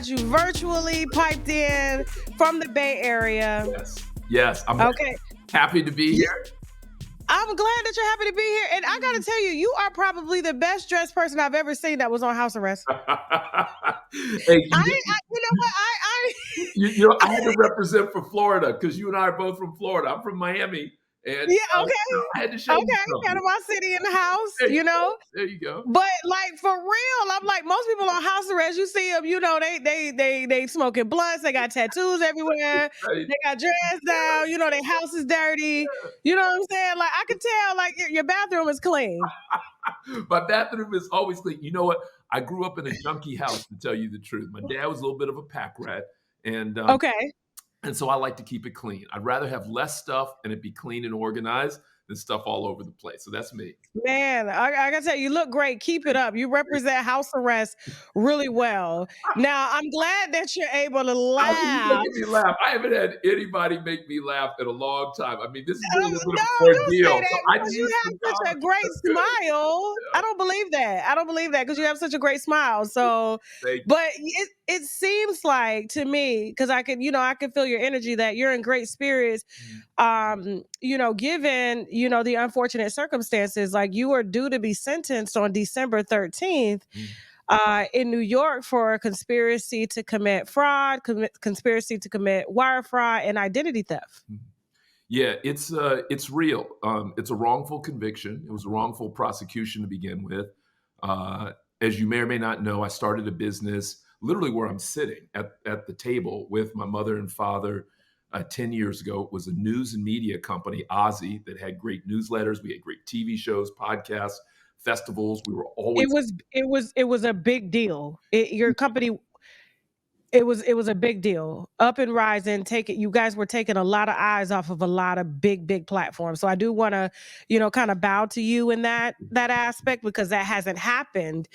got you virtually piped in from the Bay Area. Yes. I'm happy to be here. I'm glad that you're happy to be here. And I got to tell you, you are probably the best dressed person I've ever seen that was on house arrest. Hey, you know what? I had to represent for Florida because you and I are both from Florida. I'm from Miami. And I had to show you something. Panama City in the house, There you go. But like for real, I'm like most people on house arrest, you see them, they smoking blunts, they got tattoos everywhere, right. They got dressed down, their house is dirty. You know what I'm saying? Like I could tell, like your bathroom is clean. My bathroom is always clean. You know what? I grew up in a junkie house, to tell you the truth. My dad was a little bit of a pack rat, and and so I like to keep it clean. I'd rather have less stuff and it be clean and organized than stuff all over the place. So that's me. Man, I gotta tell you, you look great. Keep it up. You represent house arrest really well. Now, I'm glad that you're able to laugh. How you making me laugh? I haven't had anybody make me laugh in a long time. I mean, this is really a bit of an ordeal. You have such a great smile. I don't believe that because you have such a great smile. So, but it seems like to me, because I can feel your energy that you're in great spirits. Given the unfortunate circumstances, like you are due to be sentenced on December 13th in New York for a conspiracy to commit fraud, conspiracy to commit wire fraud, and identity theft. Yeah, it's real. It's a wrongful conviction. It was a wrongful prosecution to begin with. As you may or may not know, I started a business literally where I'm sitting at the table with my mother and father 10 years ago. It was a news and media company, OZY, that had great newsletters. We had great TV shows, podcasts, festivals. We were always. It was a big deal. Your company. It was a big deal. Up and rising. You guys were taking a lot of eyes off of a lot of big platforms. So I do want to, kind of bow to you in that aspect, because that hasn't happened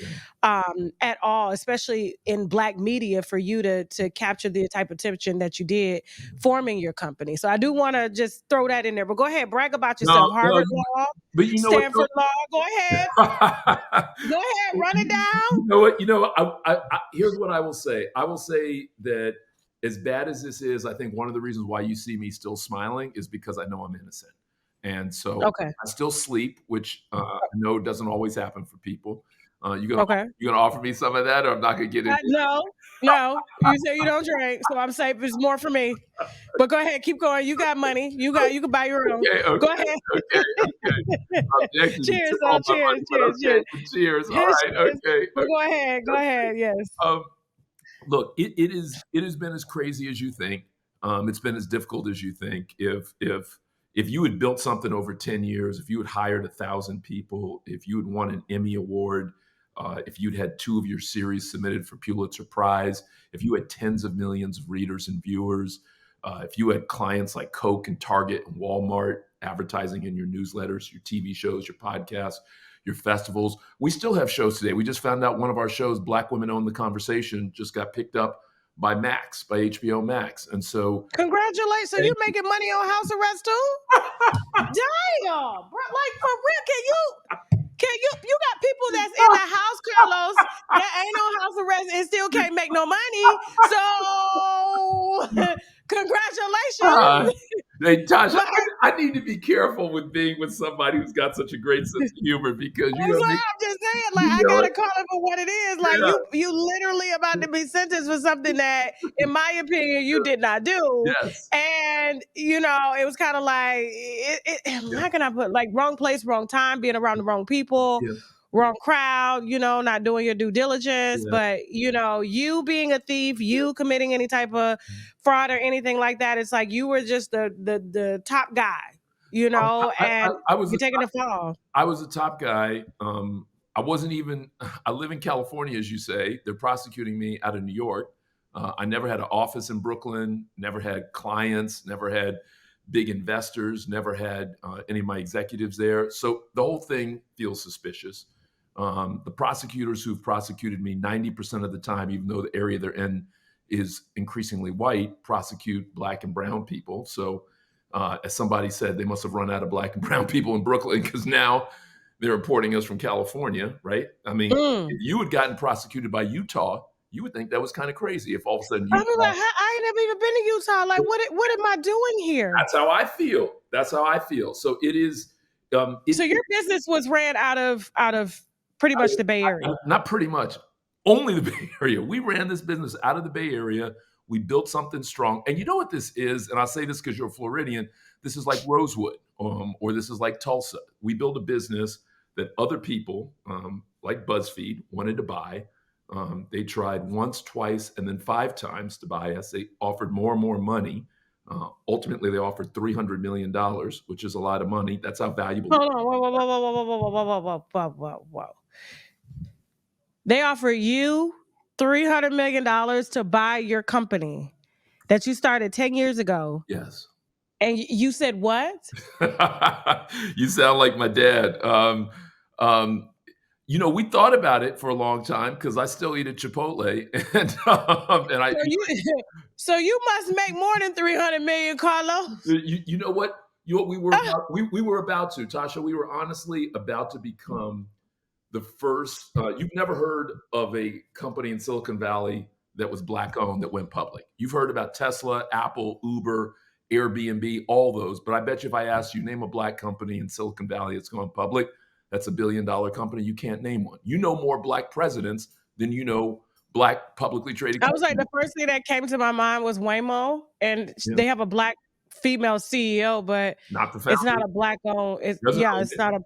at all, especially in Black media, for you to capture the type of attention that you did forming your company. So I do want to just throw that in there. But go ahead, brag about yourself. Harvard Law, but Stanford Law. Go ahead. Go ahead, run it down. You know what? I here's what I will say. I will say that as bad as this is, I think one of the reasons why you see me still smiling is because I know I'm innocent. And so I still sleep, which I know doesn't always happen for people. You gonna offer me some of that, or I'm not gonna get into it? No. You say you don't drink, so I'm safe. It's more for me. But go ahead, keep going. You got money. You can buy your own. Okay, go ahead. Okay. Cheers. Cheers. All right. Okay. Go ahead. Yes. Look, it has been as crazy as you think. It's been as difficult as you think. If you had built something over 10 years, if you had hired 1,000 people, if you had won an Emmy Award, if you'd had 2 of your series submitted for Pulitzer Prize, if you had tens of millions of readers and viewers, if you had clients like Coke and Target and Walmart advertising in your newsletters, your TV shows, your podcasts, your festivals. We still have shows today. We just found out one of our shows, Black Women Own the Conversation, just got picked up by HBO Max. And so congratulations. So you're making money on house arrest too? Damn, bro. Like for real, can you got people that's in the house, Carlos, that ain't on house arrest and still can't make no money. So congratulations. Hey, Tasha, I need to be careful with being with somebody who's got such a great sense of humor, because I'm just saying, I gotta call it for what it is. Like you literally about to be sentenced for something that, in my opinion, you did not do. Yes. And it was kind of like, how can I put, like, wrong place, wrong time, being around the wrong people. Yeah. Wrong crowd, not doing your due diligence, but you being a thief, you committing any type of fraud or anything like that, it's like you were just the top guy, and I was you're taking the fall. I was the top guy. I wasn't even. I live in California, as you say. They're prosecuting me out of New York. I never had an office in Brooklyn. Never had clients. Never had big investors. Never had any of my executives there. So the whole thing feels suspicious. The prosecutors who've prosecuted me 90% of the time, even though the area they're in is increasingly white, prosecute Black and brown people. So as somebody said, they must have run out of Black and brown people in Brooklyn, because now they're reporting us from California, right? I mean, if you had gotten prosecuted by Utah, you would think that was kind of crazy if all of a sudden I was Utah. like, I ain't never even been to Utah. Like, what am I doing here? That's how I feel. That's how I feel. So it is. So your business was ran out of pretty much the Bay Area. Not pretty much, only the Bay Area. We ran this business out of the Bay Area. We built something strong. And you know what this is? And I say this because you're a Floridian. This is like Rosewood, or this is like Tulsa. We built a business that other people, like BuzzFeed, wanted to buy. They tried once, twice, and then 5 times to buy us. They offered more and more money. Ultimately, they offered $300 million, which is a lot of money. That's how valuable. Hold on, whoa. They offer you $300 million to buy your company that you started 10 years ago. Yes. And you said what? You sound like my dad. We thought about it for a long time because I still eat at Chipotle, and I. So you must make more than 300 million, Carlos. You know what? We were about, we were about to, Tasha. We were honestly about to become the first. You've never heard of a company in Silicon Valley that was Black owned that went public. You've heard about Tesla, Apple, Uber, Airbnb, all those. But I bet you if I asked you, name a Black company in Silicon Valley that's gone public, that's $1 billion company, you can't name one. You know more Black presidents than you know Black publicly traded companies. I was like, the first thing that came to my mind was Waymo, and they have a Black female CEO, but not the founder. It's not a Black owned. It's not a.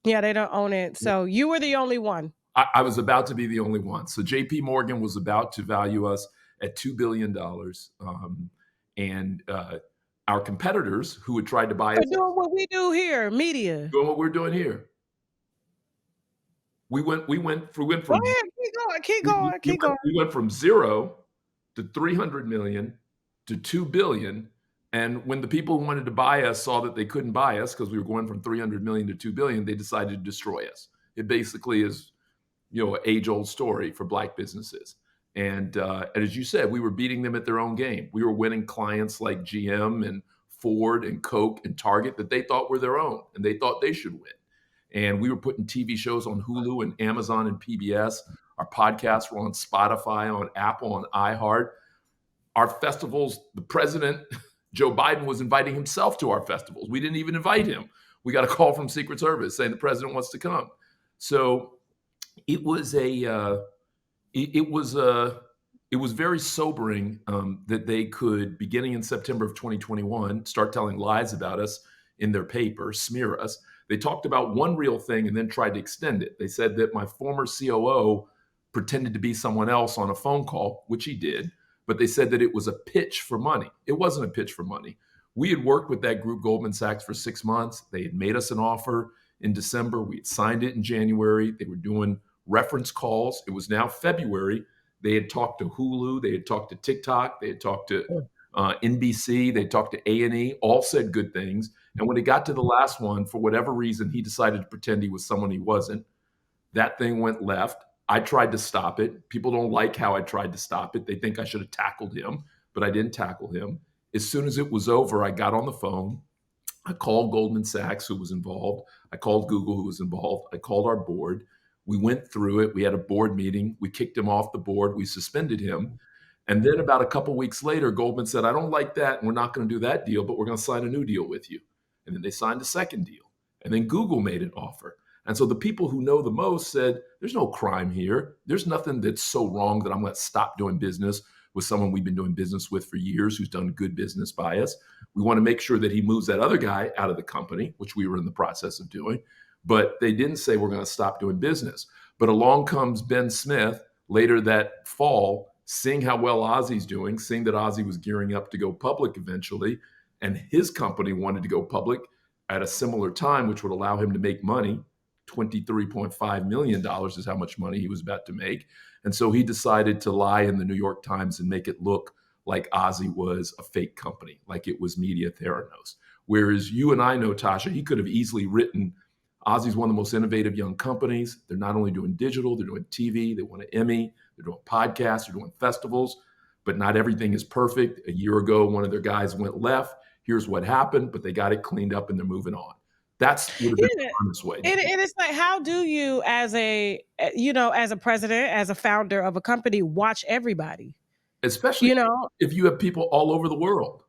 Yeah, they don't own it. So you were the only one. I was about to be the only one. So JP Morgan was about to value us at $2 billion. And our competitors who had tried to buy us. Doing what we do here, media. Doing what we're doing here. We went from. Go ahead, keep going. We went from 0 to 300 million to 2 billion. And when the people who wanted to buy us saw that they couldn't buy us because we were going from 300 million to 2 billion, they decided to destroy us. It basically is, an age-old story for Black businesses. And as you said, we were beating them at their own game. We were winning clients like GM and Ford and Coke and Target that they thought were their own, and they thought they should win. And we were putting TV shows on Hulu and Amazon and PBS. Our podcasts were on Spotify, on Apple, on iHeart. Our festivals, the president, Joe Biden, was inviting himself to our festivals. We didn't even invite him. We got a call from Secret Service saying the president wants to come. So it was very sobering that they could, beginning in September of 2021, start telling lies about us in their paper, smear us. They talked about one real thing and then tried to extend it. They said that my former COO pretended to be someone else on a phone call, which he did, but they said that it was a pitch for money. It wasn't a pitch for money. We had worked with that group, Goldman Sachs, for 6 months. They had made us an offer in December. We had signed it in January. They were doing reference calls. It was now February. They had talked to Hulu. They had talked to TikTok. They had talked to NBC. They talked to A&E. All said good things. And when it got to the last one, for whatever reason, he decided to pretend he was someone he wasn't. That thing went left. I tried to stop it. People don't like how I tried to stop it. They think I should have tackled him, but I didn't tackle him. As soon as it was over, I got on the phone. I called Goldman Sachs, who was involved. I called Google, who was involved. I called our board. We went through it. We had a board meeting. We kicked him off the board. We suspended him. And then about a couple of weeks later, Goldman said, I don't like that, and we're not going to do that deal, but we're going to sign a new deal with you. And then they signed a second deal. And then Google made an offer. And so the people who know the most said, there's no crime here. There's nothing that's so wrong that I'm going to stop doing business with someone we've been doing business with for years who's done good business by us. We want to make sure that he moves that other guy out of the company, which we were in the process of doing. But they didn't say we're going to stop doing business. But along comes Ben Smith later that fall, seeing how well OZY's doing, seeing that OZY was gearing up to go public eventually, and his company wanted to go public at a similar time, which would allow him to make money. $23.5 million is how much money he was about to make. And so he decided to lie in the New York Times and make it look like OZY was a fake company, like it was Media Theranos. Whereas you and I know, Tasha, he could have easily written, OZY's one of the most innovative young companies. They're not only doing digital, they're doing TV, they won an Emmy, they're doing podcasts, they're doing festivals, but not everything is perfect. A year ago, one of their guys went left. Here's what happened, but they got it cleaned up and they're moving on. That's would have been Yeah. the honest way. And it's like, how do you, as a, as a president, as a founder of a company, watch everybody? Especially You know? if you have people all over the world,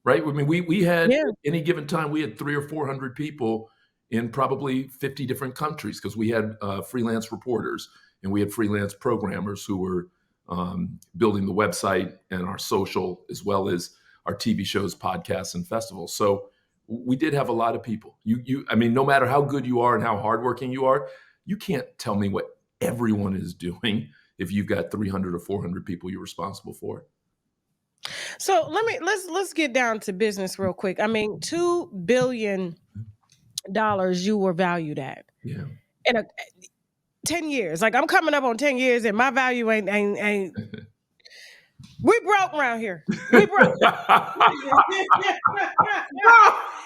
right? I mean, we had Yeah. any given time, we had 300 or 400 people in probably 50 different countries because we had freelance reporters and we had freelance programmers who were building the website and our social, as well as our TV shows, podcasts, and festivals. So we did have a lot of people. I mean, no matter how good you are and how hardworking you are, you can't tell me what everyone is doing if you've got 300 or 400 people you're responsible for. So let's get down to business real quick. I mean, $2 billion you were valued at Yeah. in 10 years. Like, I'm coming up on 10 years and my value ain't we broke around here. We broke. Listen,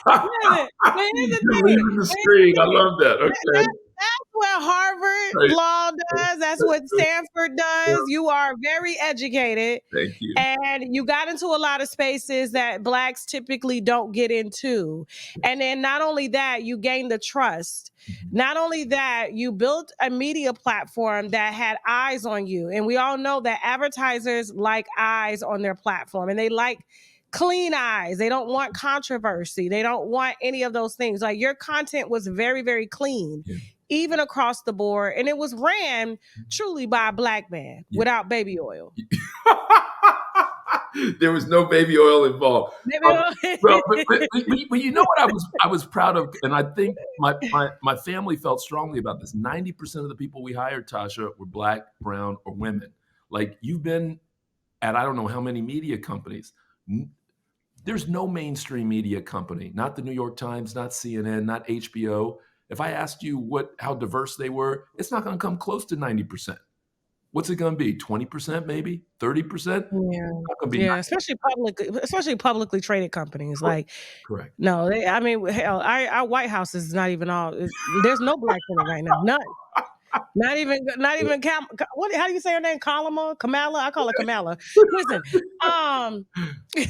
but here's the You're thing. leaving the screen. I love that. That, Okay. that's what Harvard Right. Law does. That's what Stanford does. You are very educated. Thank you. And you got into a lot of spaces that Blacks typically don't get into. And then not only that, you gained the trust. Not only that, you built a media platform that had eyes on you. And we all know that advertisers like eyes on their platform, and they like clean eyes. They don't want controversy. They don't want any of those things. Like, your content was very, very clean. Yeah. Even across the board. And it was ran truly by a Black man without baby oil. There was no baby oil involved. Well, but you know what I was proud of, and I think my family felt strongly about this. 90% of the people we hired, Tasha, were Black, brown, or women. Like, you've been at I don't know how many media companies. There's no mainstream media company, not the New York Times, not CNN, not HBO. If I asked you how diverse they were, it's not going to come close to 90%. What's it going to be? 20%, maybe 30%? Yeah, Not going to be. yeah, especially publicly traded companies. Like, correct. no, I mean, hell, our White House is not even all. There's no Blacks in it right now. None. Not even what? How do you say her name? Kamala? I call her Kamala. Listen,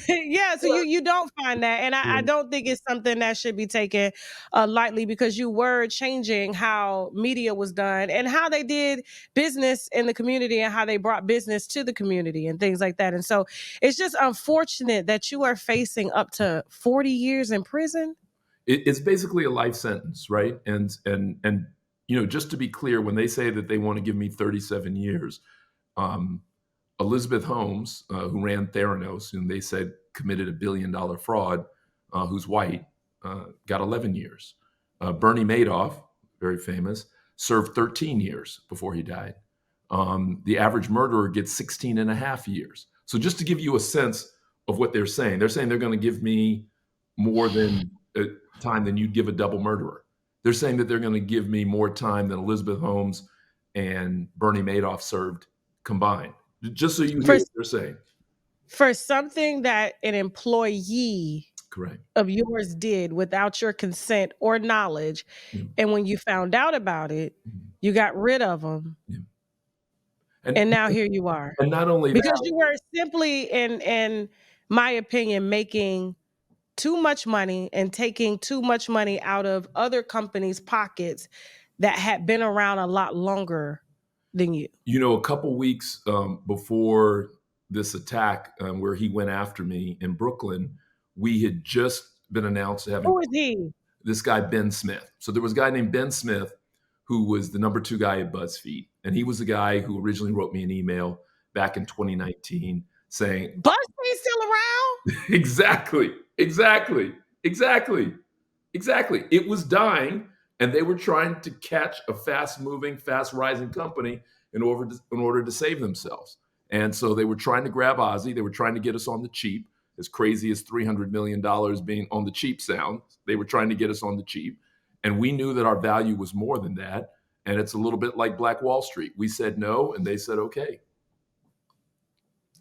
yeah. So you don't find that, and I don't think it's something that should be taken lightly, because you were changing how media was done and how they did business in the community and how they brought business to the community and things like that. And so it's just unfortunate that you are facing up to 40 years in prison. It's basically a life sentence, right? And just to be clear, when they say that they want to give me 37 years, Elizabeth Holmes, who ran Theranos, and they said committed $1 billion fraud, who's white, got 11 years. Bernie Madoff, very famous, served 13 years before he died. The average murderer gets 16 and a half years. So just to give you a sense of what they're saying they're going to give me more than time than you'd give a double murderer. They're saying that they're going to give me more time than Elizabeth Holmes and Bernie Madoff served combined. Just so you hear what they're saying. For something that an employee correct of yours did without your consent or knowledge, and when you found out about it, you got rid of them. And now here you are. And not only because that, you were simply, in my opinion, making too much money and taking too much money out of other companies' pockets that had been around a lot longer than you. A couple weeks before this attack, where he went after me in Brooklyn, we had just been announced to have. Who is he? This guy, Ben Smith. So there was a guy named Ben Smith who was the number 2 guy at BuzzFeed. And he was the guy who originally wrote me an email back in 2019 saying, BuzzFeed's still around? Exactly. It was dying, and they were trying to catch a fast-moving, fast-rising company in order to save themselves. And so they were trying to grab OZY. They were trying to get us on the cheap, as crazy as $300 million being on the cheap sounds. They were trying to get us on the cheap. And we knew that our value was more than that. And it's a little bit like Black Wall Street. We said no, and they said okay.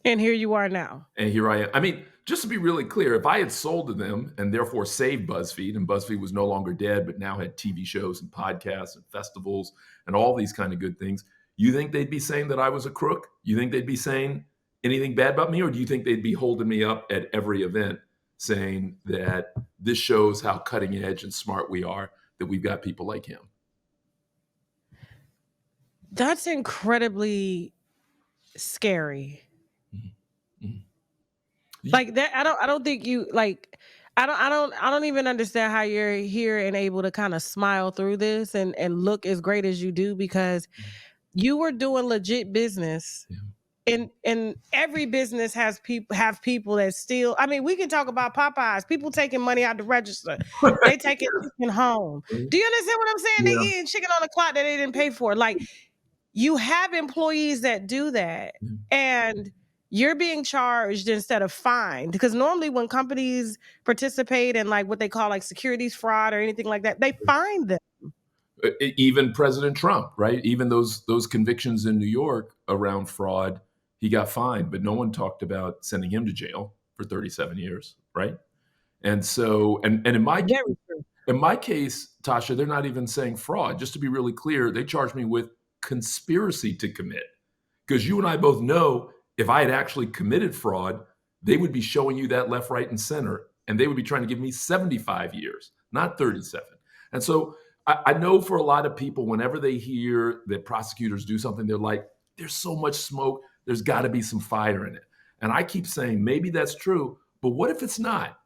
And here you are now. And here I am. I mean, just to be really clear, if I had sold to them and therefore saved BuzzFeed, and BuzzFeed was no longer dead, but now had TV shows and podcasts and festivals and all these kind of good things, you think they'd be saying that I was a crook? You think they'd be saying anything bad about me? Or do you think they'd be holding me up at every event saying that this shows how cutting edge and smart we are, that we've got people like him. That's incredibly scary. Mm-hmm. Mm-hmm. Like that, I don't think you like. I don't even understand how you're here and able to kind of smile through this and look as great as you do, because you were doing legit business. Yeah. And every business has people that steal. I mean, we can talk about Popeyes. People taking money out the register. They taking chicken home. Do you understand what I'm saying? They Yeah. eating chicken on the clock that they didn't pay for. Like, you have employees that do that, Yeah. and you're being charged instead of fined. Because normally when companies participate in like what they call like securities fraud or anything like that, they fine them. Even President Trump, right? Even those convictions in New York around fraud, he got fined, but no one talked about sending him to jail for 37 years, right? And so, and in my Very true. in my case, Tasha, they're not even saying fraud. Just to be really clear, they charged me with conspiracy to commit. Because you and I both know if I had actually committed fraud, they would be showing you that left, right, and center. And they would be trying to give me 75 years, not 37. And so I know for a lot of people, whenever they hear that prosecutors do something, they're like, there's so much smoke, there's got to be some fire in it. And I keep saying, maybe that's true, but what if it's not?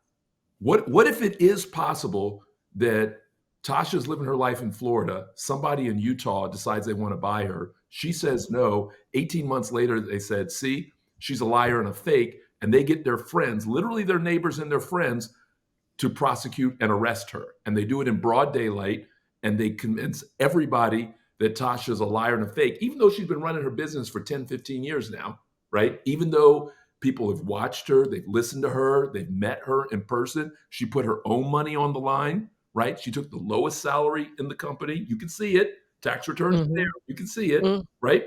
What if it is possible that Tasha's living her life in Florida, somebody in Utah decides they want to buy her, she says no, 18 months later they said, see, she's a liar and a fake, and they get their friends, literally their neighbors and their friends, to prosecute and arrest her. And they do it in broad daylight, and they convince everybody that Tasha's a liar and a fake, even though she's been running her business for 10, 15 years now, right? Even though people have watched her, they've listened to her, they've met her in person. She put her own money on the line, right? She took the lowest salary in the company. You can see it. Tax returns there. You can see it, right?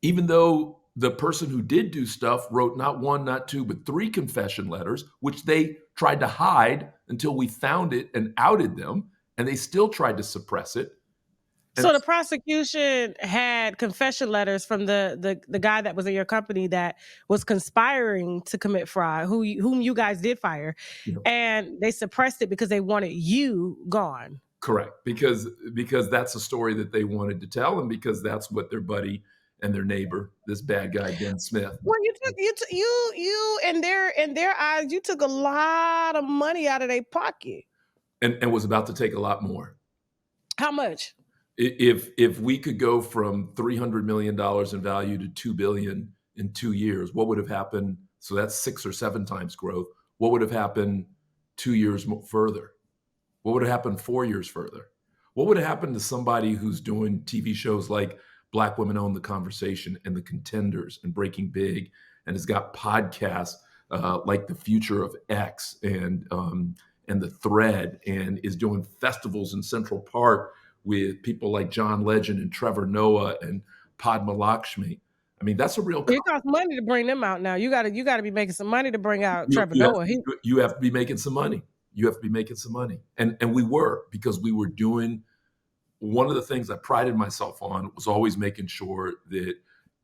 Even though the person who did do stuff wrote not one, not two, but 3 confession letters, which they tried to hide until we found it and outed them, and they still tried to suppress it. So the prosecution had confession letters from the guy that was in your company that was conspiring to commit fraud, whom you guys did fire, and they suppressed it because they wanted you gone. Correct, because that's a story that they wanted to tell, and because that's what their buddy and their neighbor, this bad guy Ben Smith. Well, you in their eyes, you took a lot of money out of their pocket, and was about to take a lot more. How much? If we could go from $300 million in value to $2 billion in 2 years, what would have happened? So that's 6 or 7 times growth. What would have happened 2 years further? What would have happened 4 years further? What would have happened to somebody who's doing TV shows like Black Women Own the Conversation and The Contenders and Breaking Big, and has got podcasts like The Future of X and The Thread, and is doing festivals in Central Park with people like John Legend and Trevor Noah and Padma Lakshmi? I mean, that's a real. It costs money to bring them out now. You got to be making some money to bring out Trevor You Noah. You have to be making some money. You have to be making some money, and we were, because we were doing. One of the things I prided myself on was always making sure that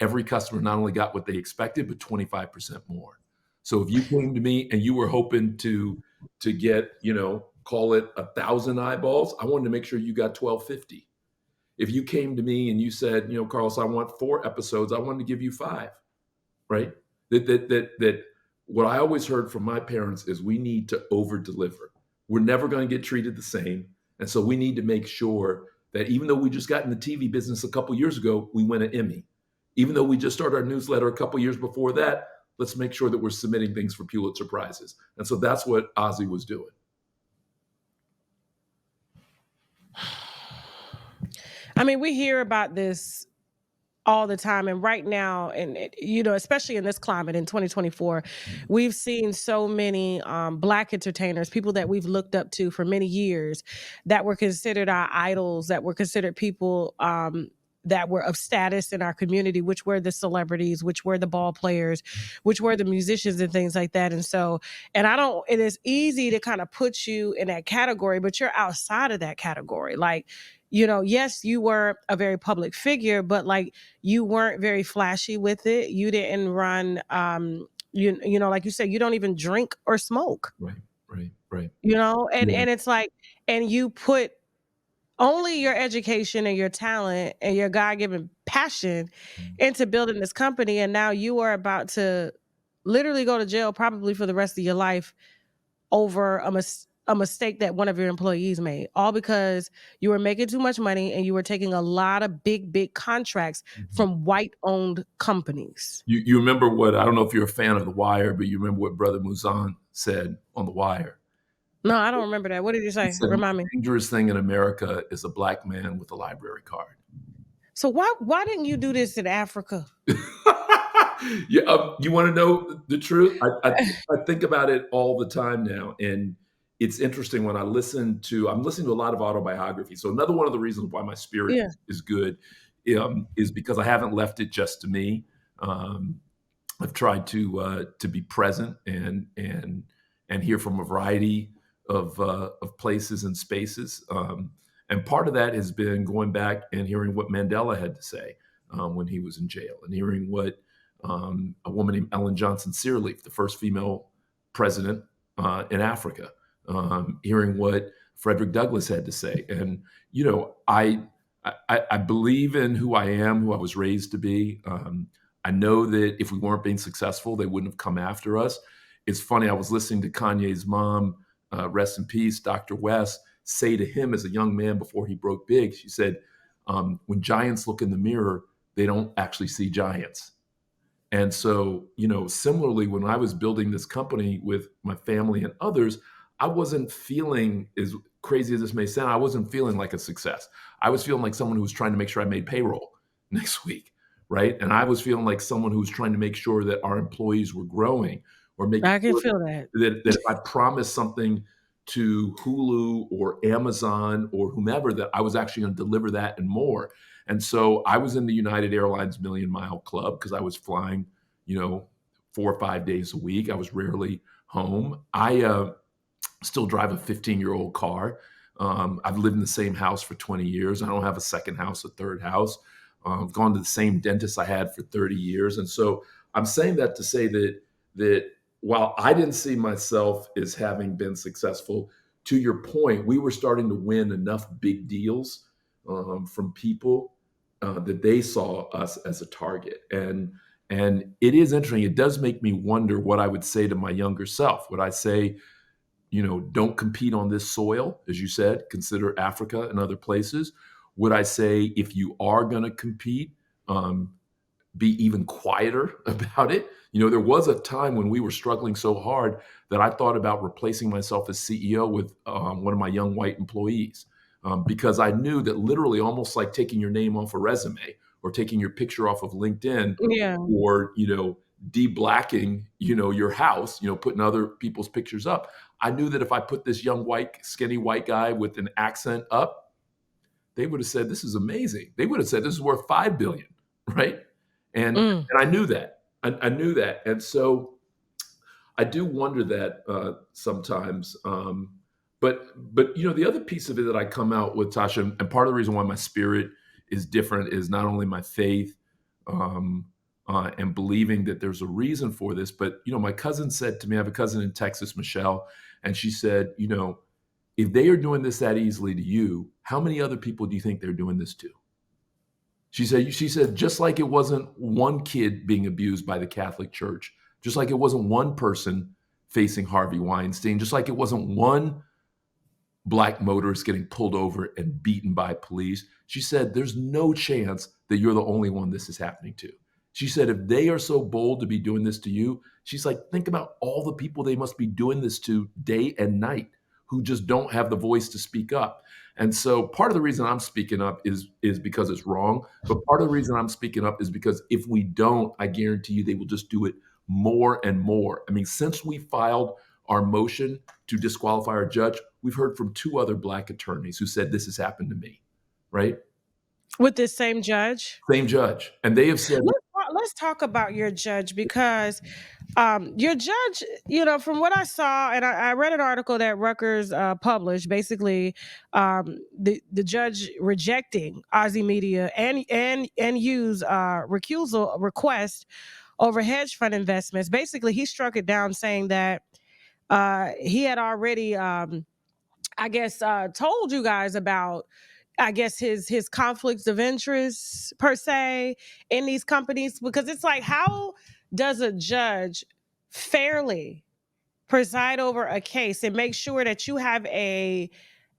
every customer not only got what they expected, but 25% more. So if you came to me and you were hoping to get, call it 1,000 eyeballs, I wanted to make sure you got 1,250. If you came to me and you said, Carlos, I want 4 episodes, I wanted to give you 5, right? That what I always heard from my parents is we need to over deliver. We're never going to get treated the same. And so we need to make sure that even though we just got in the TV business a couple years ago, we win an Emmy. Even though we just started our newsletter a couple years before that, let's make sure that we're submitting things for Pulitzer Prizes. And so that's what OZY was doing. I mean, we hear about this all the time, and right now, and especially in this climate in 2024, we've seen so many Black entertainers, people that we've looked up to for many years, that were considered our idols, that were considered people that were of status in our community, which were the celebrities, which were the ball players, which were the musicians and things like that. And so, it is easy to kind of put you in that category, but you're outside of that category. Like, yes, you were a very public figure, but like, you weren't very flashy with it. You didn't run You know, like you said, you don't even drink or smoke. Right, right, right. You know, Yeah. and it's like, and you put only your education and your talent and your God-given passion Mm. into building this company, and now you are about to literally go to jail probably for the rest of your life over a mistake that one of your employees made, all because you were making too much money and you were taking a lot of big contracts Mhm. from white-owned companies. You remember what, I don't know if you're a fan of The Wire, but you remember what Brother Muzan said on The Wire. No, I don't remember that. What did you He say? said, "The Remind most me. dangerous thing in America is a black man with a library card." So why didn't you do this in Africa? Yeah, you wanna know the truth? I think about it all the time now, and it's interesting when I'm listening to a lot of autobiographies. So another one of the reasons why my spirit Yeah. is good, is because I haven't left it just to me. Um, I've tried to be present and hear from a variety of places and spaces. And part of that has been going back and hearing what Mandela had to say when he was in jail, and hearing what a woman named Ellen Johnson Sirleaf, the first female president in Africa, hearing what Frederick Douglass had to say. And you know, I believe in who I am, who I was raised to be. I know that if we weren't being successful, they wouldn't have come after us. It's funny, I was listening to Kanye's mom, rest in peace, Dr. West, say to him as a young man before he broke big, she said, when giants look in the mirror, they don't actually see giants. And so, you know, similarly, when I was building this company with my family and others, I wasn't feeling, as crazy as this may sound, I wasn't feeling like a success. I was feeling like someone who was trying to make sure I made payroll next week, right? And I was feeling like someone who was trying to make sure that our employees were growing, or making I can sure feel that. that if I promised something to Hulu or Amazon or whomever, that I was actually going to deliver that and more. And so I was in the United Airlines Million Mile Club because I was flying, you know, 4 or 5 days a week. I was rarely home. I still drive a 15-year-old car. I've lived in the same house for 20 years. I don't have a second house, a third house. I've gone to the same dentist I had for 30 years. And so I'm saying that to say that while I didn't see myself as having been successful, to your point, we were starting to win enough big deals from people that they saw us as a target. And it is interesting. It does make me wonder what I would say to my younger self. Would I say, you know, don't compete on this soil, as you said, consider Africa and other places? Would I say, if you are going to compete, be even quieter about it? You know, there was a time when we were struggling so hard that I thought about replacing myself as CEO with one of my young white employees, because I knew that literally, almost like taking your name off a resume or taking your picture off of LinkedIn, Yeah. or, you know, de-blacking, you know, your house, you know, putting other people's pictures up. I knew that if I put this young white, skinny white guy with an accent up, they would have said, "This is amazing." They would have said, "This is worth 5 billion," right? Mm. And I knew that. I knew that. And so I do wonder that sometimes. But you know, the other piece of it that I come out with, Tasha, and part of the reason why my spirit is different is not only my faith, um, and believing that there's a reason for this, but you know, my cousin said to me, I have a cousin in Texas, Michelle, and she said, you know, if they are doing this that easily to you, how many other people do you think they're doing this to? She said, just like it wasn't one kid being abused by the Catholic Church, just like it wasn't one person facing Harvey Weinstein, just like it wasn't one black motorist getting pulled over and beaten by police. She said, there's no chance that you're the only one this is happening to. She said, if they are so bold to be doing this to you, she's like, think about all the people they must be doing this to day and night, who just don't have the voice to speak up. And so part of the reason I'm speaking up is because it's wrong. But part of the reason I'm speaking up is because if we don't, I guarantee you they will just do it more and more. I mean, since we filed our motion to disqualify our judge, we've heard from 2 other black attorneys who said this has happened to me, right? With this same judge? Same judge. And they have said, Let's talk about your judge, because your judge, you know, from what I saw, and I read an article that Rutgers published, basically the judge rejecting OZY Media and use recusal request over hedge fund investments. Basically, he struck it down saying that he had already, told you guys about, his conflicts of interest per se in these companies, because it's like, how does a judge fairly preside over a case and make sure that you have a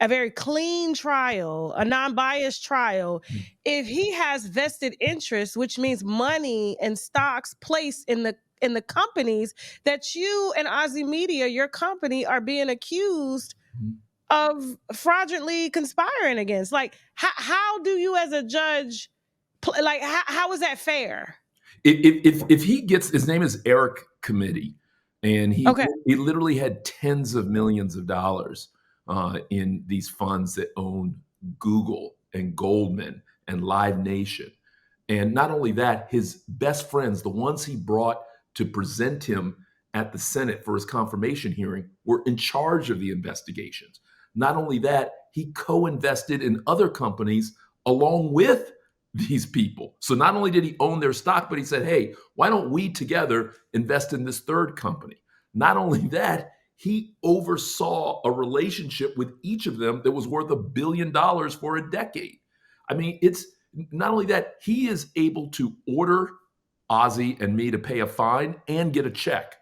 very clean trial, a non-biased trial, if he has vested interest, which means money and stocks placed in the companies that you and OZY Media, your company, are being accused of fraudulently conspiring against? Like, how do you as a judge, like, how is that fair? If he gets, his name is Eric Committee, and Okay. he literally had tens of millions of dollars in these funds that own Google and Goldman and Live Nation. And not only that, his best friends, the ones he brought to present him at the Senate for his confirmation hearing, were in charge of the investigations. Not only that, he co-invested in other companies along with these people. So not only did he own their stock, but he said, hey, why don't we together invest in this third company? Not only that, he oversaw a relationship with each of them that was worth $1 billion for a decade. I mean, it's not only that, he is able to order OZY and me to pay a fine and get a check.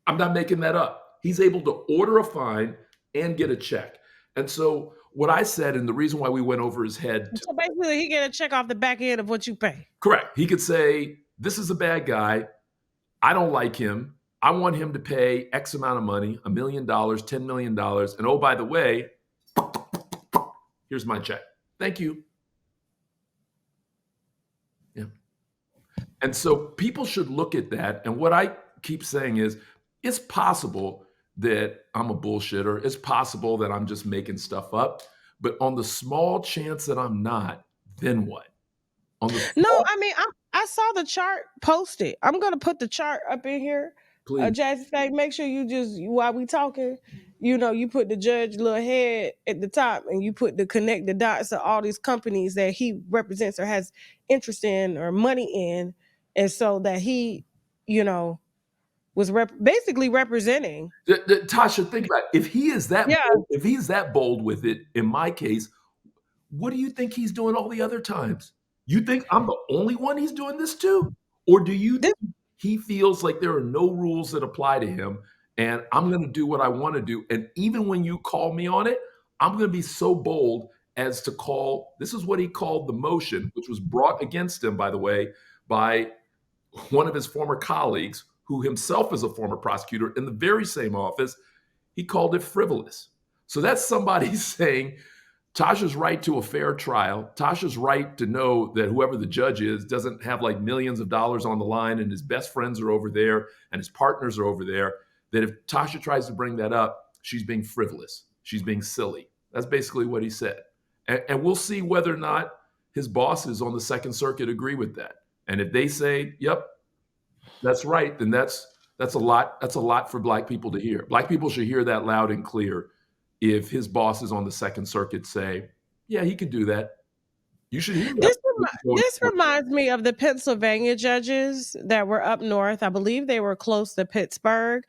I'm not making that up. He's able to order a fine and get a check. And so what I said, and the reason why we went over his head. So basically, he get a check off the back end of what you pay. Correct. He could say, this is a bad guy. I don't like him. I want him to pay X amount of money, $1 million, $10 million. And oh, by the way, here's my check. Thank you. Yeah. And so people should look at that. And what I keep saying is, it's possible that I'm a bullshitter. It's possible that I'm just making stuff up. But on the small chance that I'm not, then what? No, I mean, I saw the chart posted. I'm going to put the chart up in here. Please. Jazzy, make sure you just, while we talking, you put the judge little head at the top, and you put the connect the dots of all these companies that he represents or has interest in or money in. And so that he, was basically representing. Tasha, think about it. If he is that Yeah. bold, if he's that bold with it, in my case, what do you think he's doing all the other times? You think I'm the only one he's doing this to? Or do you think he feels like there are no rules that apply to him and I'm going to do what I want to do? And even when you call me on it, I'm going to be so bold as to call, this is what he called the motion, which was brought against him, by the way, by one of his former colleagues, who himself is a former prosecutor in the very same office. He called it frivolous. So that's somebody saying Tasha's right to a fair trial. Tasha's right to know that whoever the judge is doesn't have like millions of dollars on the line and his best friends are over there and his partners are over there. That if Tasha tries to bring that up, she's being frivolous. She's being silly. That's basically what he said. And we'll see whether or not his bosses on the Second Circuit agree with that. And if they say, yep, that's right, then that's a lot. That's a lot for Black people to hear. Black people should hear that loud and clear. If his bosses on the Second Circuit say, yeah, he can do that, you should hear that. This reminds me of the Pennsylvania judges that were up north. I believe they were close to Pittsburgh,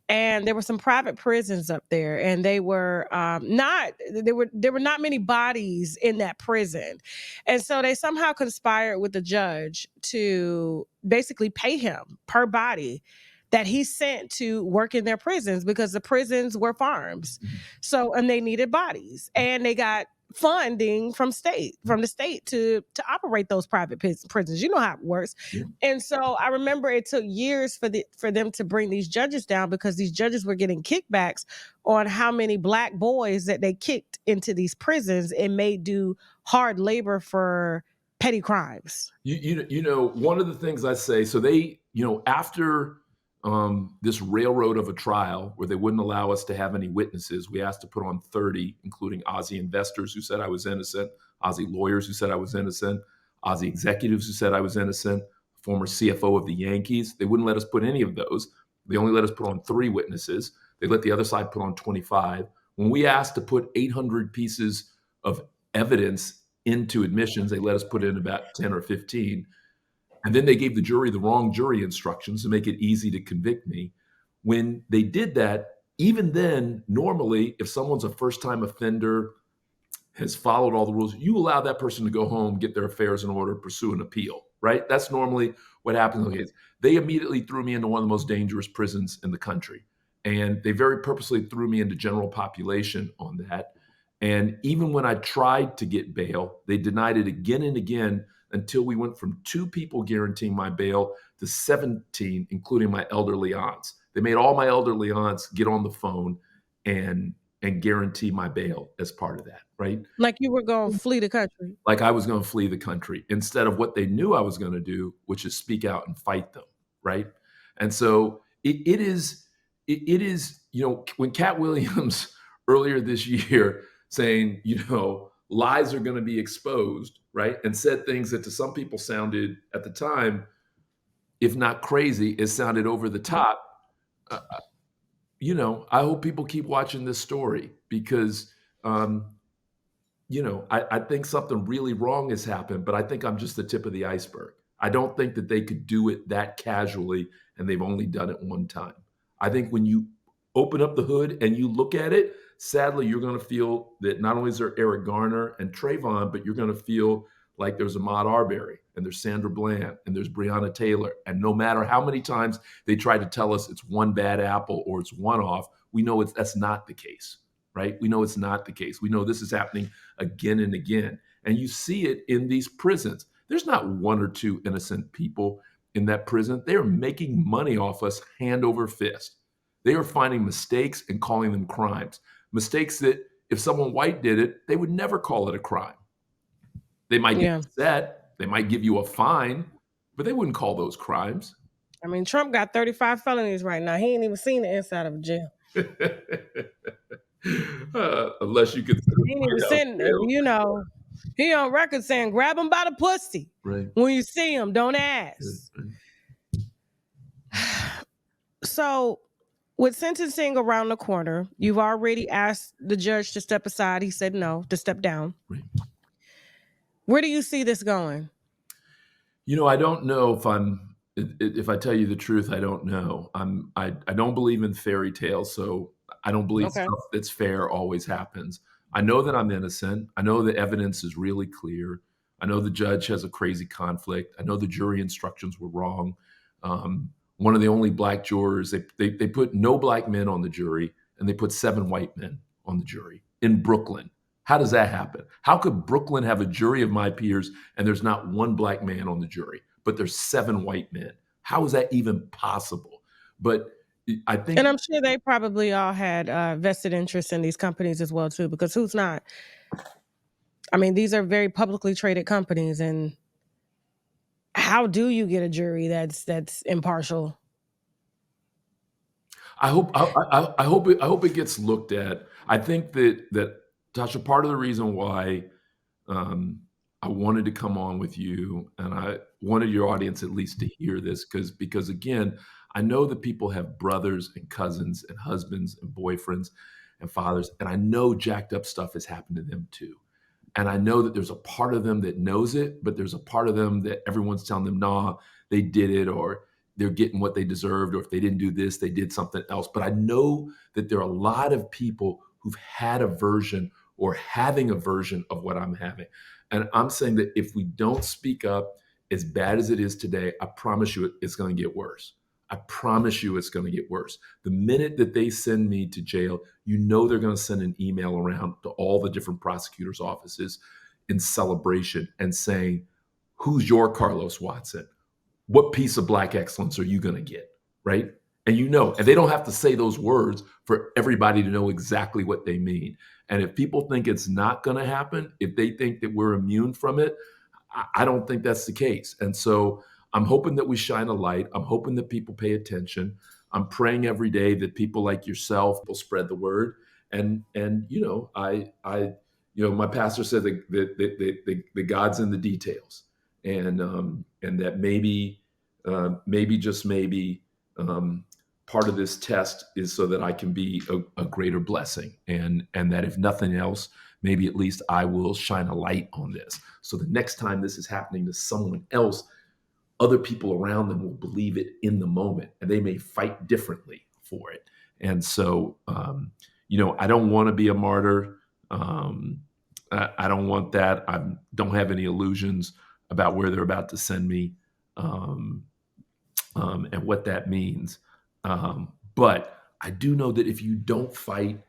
and there were some private prisons up there, and they were there were not many bodies in that prison, and so they somehow conspired with the judge to basically pay him per body that he sent to work in their prisons, because the prisons were farms. So, and they needed bodies, and they got funding from the state to operate those private prisons. You know how it works. Yeah. And so I remember it took years for them to bring these judges down, because these judges were getting kickbacks on how many Black boys that they kicked into these prisons and made do hard labor for petty crimes. One of the things I say, so they, after this railroad of a trial where they wouldn't allow us to have any witnesses, we asked to put on 30, including OZY investors who said I was innocent, OZY lawyers who said I was innocent, OZY executives who said I was innocent, former CFO of the Yankees. They wouldn't let us put any of those. They only let us put on 3 witnesses. They let the other side put on 25. When we asked to put 800 pieces of evidence into admissions, they let us put in about 10 or 15. And then they gave the jury the wrong jury instructions to make it easy to convict me. When they did that, even then, normally, if someone's a first-time offender, has followed all the rules, you allow that person to go home, get their affairs in order, pursue an appeal, right? That's normally what happens in the case. They immediately threw me into one of the most dangerous prisons in the country. And they very purposely threw me into general population on that. And even when I tried to get bail, they denied it again and again until we went from 2 people guaranteeing my bail to 17, including my elderly aunts. They made all my elderly aunts get on the phone and guarantee my bail as part of that, right? Like you were going to flee the country. Like I was going to flee the country instead of what they knew I was going to do, which is speak out and fight them, right? And so it is, when Cat Williams earlier this year saying, lies are going to be exposed, right? And said things that to some people sounded at the time, if not crazy, it sounded over the top. I hope people keep watching this story because, I think something really wrong has happened, but I think I'm just the tip of the iceberg. I don't think that they could do it that casually and they've only done it one time. I think when you open up the hood and you look at it, sadly, you're going to feel that not only is there Eric Garner and Trayvon, but you're going to feel like there's Ahmaud Arbery and there's Sandra Bland and there's Breonna Taylor. And no matter how many times they try to tell us it's one bad apple or it's one off, we know that's not the case, right? We know it's not the case. We know this is happening again and again. And you see it in these prisons. There's not 1 or 2 innocent people in that prison. They are making money off us hand over fist. They are finding mistakes and calling them crimes. Mistakes that if someone white did it, they would never call it a crime. They might get upset. They might give you a fine, but they wouldn't call those crimes. I mean, Trump got 35 felonies right now. He ain't even seen the inside of a jail. Unless you could. He ain't even seen, he on record saying, grab him by the pussy. Right. When you see him, don't ask. Right. So with sentencing around the corner, you've already asked the judge to step aside. He said no, to step down. Right. Where do you see this going? I don't know if I tell you the truth, I don't know. I don't believe in fairy tales, so I don't believe stuff that's fair always happens. I know that I'm innocent. I know the evidence is really clear. I know the judge has a crazy conflict. I know the jury instructions were wrong. One of the only black jurors, they put no black men on the jury, and they put 7 white men on the jury in Brooklyn. How does that happen? How could Brooklyn have a jury of my peers and there's not 1 black man on the jury, but there's 7 white men? How is that even possible? But I think, and I'm sure they probably all had vested interest in these companies as well too, because who's not? I mean, these are very publicly traded companies, and how do you get a jury that's impartial? I hope it gets looked at. I think that Tasha, part of the reason why I wanted to come on with you, and I wanted your audience at least to hear this, because again, I know that people have brothers and cousins and husbands and boyfriends and fathers, and I know jacked up stuff has happened to them too. And I know that there's a part of them that knows it, but there's a part of them that everyone's telling them, nah, they did it, or they're getting what they deserved, or if they didn't do this, they did something else. But I know that there are a lot of people who've had a version or having a version of what I'm having. And I'm saying that if we don't speak up, as bad as it is today, I promise you it's going to get worse. I promise you it's going to get worse. The minute that they send me to jail, they're going to send an email around to all the different prosecutors' offices in celebration and saying, who's your Carlos Watson? What piece of black excellence are you going to get, right? And and they don't have to say those words for everybody to know exactly what they mean. And if people think it's not going to happen, if they think that we're immune from it, I don't think that's the case. And so I'm hoping that we shine a light. I'm hoping that people pay attention. I'm praying every day that people like yourself will spread the word. And my pastor said that the God's in the details, and that maybe just maybe part of this test is so that I can be a greater blessing, and that if nothing else, maybe at least I will shine a light on this. So the next time this is happening to someone else, other people around them will believe it in the moment, and they may fight differently for it. And so, I don't want to be a martyr. I don't want that. I don't have any illusions about where they're about to send me, um, and what that means. But I do know that if you don't fight,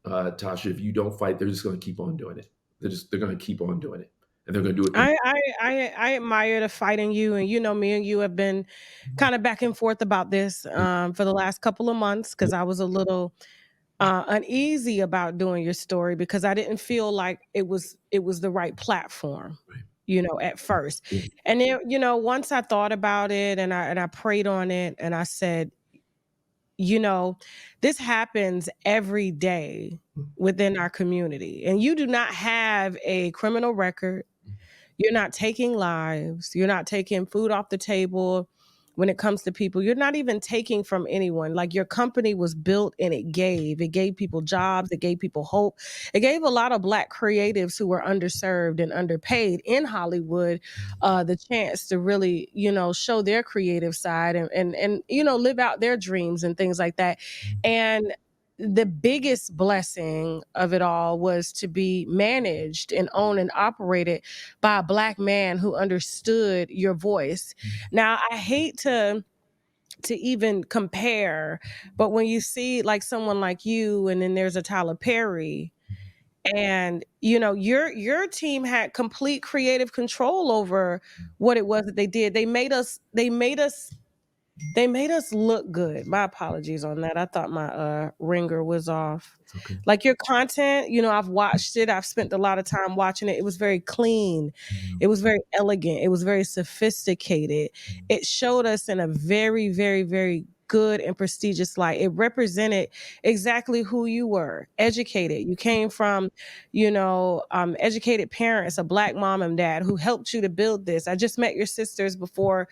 Tasha, if you don't fight, they're just going to keep on doing it. They're going to keep on doing it, and they're going to do it. I admire the fight in you, and me and you have been kind of back and forth about this for the last couple of months because I was a little uneasy about doing your story because I didn't feel like it was the right platform, at first. And then, once I thought about it and I prayed on it and I said, you know, this happens every day within our community. And you do not have a criminal record. You're not taking lives. You're not taking food off the table when it comes to people. You're not even taking from anyone. Like your company was built and it gave people jobs. It gave people hope. It gave a lot of Black creatives who were underserved and underpaid in Hollywood the chance to really, show their creative side and live out their dreams and things like that. And the biggest blessing of it all was to be managed and owned and operated by a Black man who understood your voice. Now, I hate to even compare, but when you see like someone like you and then there's a Tyler Perry and your team had complete creative control over what it was that they did. They made us look good. My apologies on that. I thought my ringer was off. It's okay. Like your content, I've watched it. I've spent a lot of time watching it. It was very clean. It was very elegant. It was very sophisticated. It showed us in a very, very, very good and prestigious light. It represented exactly who you were. Educated. You came from, educated parents, a Black mom and dad who helped you to build this. I just met your sisters before